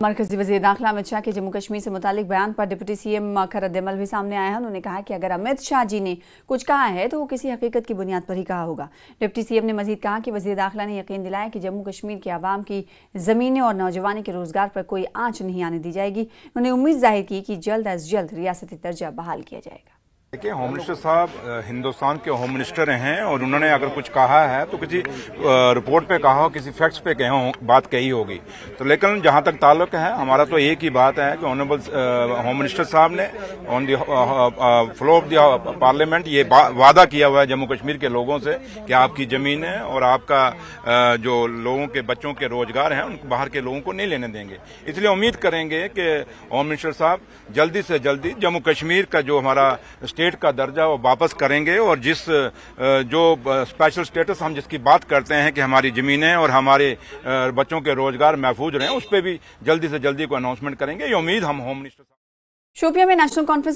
मरकजी वज़ीर दाखिला अमित शाह के जम्मू कश्मीर से मुतालिक बयान पर डिप्टी सीएम का रद्द-ए-अमल भी सामने आया है। उन्होंने कहा कि अगर अमित शाह जी ने कुछ कहा है तो वो किसी हकीकत की बुनियाद पर ही कहा होगा। डिप्टी सीएम ने मजीद कहा कि वज़ीर दाखिला ने यकीन दिलाया कि जम्मू कश्मीर के अवाम की ज़मीनें और नौजवानी के रोजगार पर कोई आंच नहीं आने दी जाएगी। उन्होंने उम्मीद जाहिर की कि जल्द अज जल्द रियासती दर्जा बहाल किया जाएगा। देखिए, होम मिनिस्टर साहब हिंदुस्तान के होम मिनिस्टर हैं और उन्होंने अगर कुछ कहा है तो किसी रिपोर्ट पे कहा हो, किसी फैक्ट्स पे बात कही होगी। तो लेकिन जहां तक ताल्लुक है, हमारा तो एक ही बात है कि ऑनरेबल होम मिनिस्टर साहब ने on the floor of the parliament ये वादा किया हुआ है जम्मू कश्मीर के लोगों से कि आपकी जमीनें और आपका जो लोगों के बच्चों के रोजगार हैं उनको बाहर के लोगों को नहीं लेने देंगे। इसलिए उम्मीद करेंगे कि होम मिनिस्टर साहब जल्दी से जल्दी जम्मू कश्मीर का जो हमारा स्टेट का दर्जा वो वापस करेंगे और जिस जो स्पेशल स्टेटस हम जिसकी बात करते हैं कि हमारी जमीनें और हमारे बच्चों के रोजगार महफूज रहें, उस पर भी जल्दी से जल्दी को अनाउंसमेंट करेंगे। ये उम्मीद हम होम मिनिस्टर शोपियां में नेशनल कॉन्फ्रेंस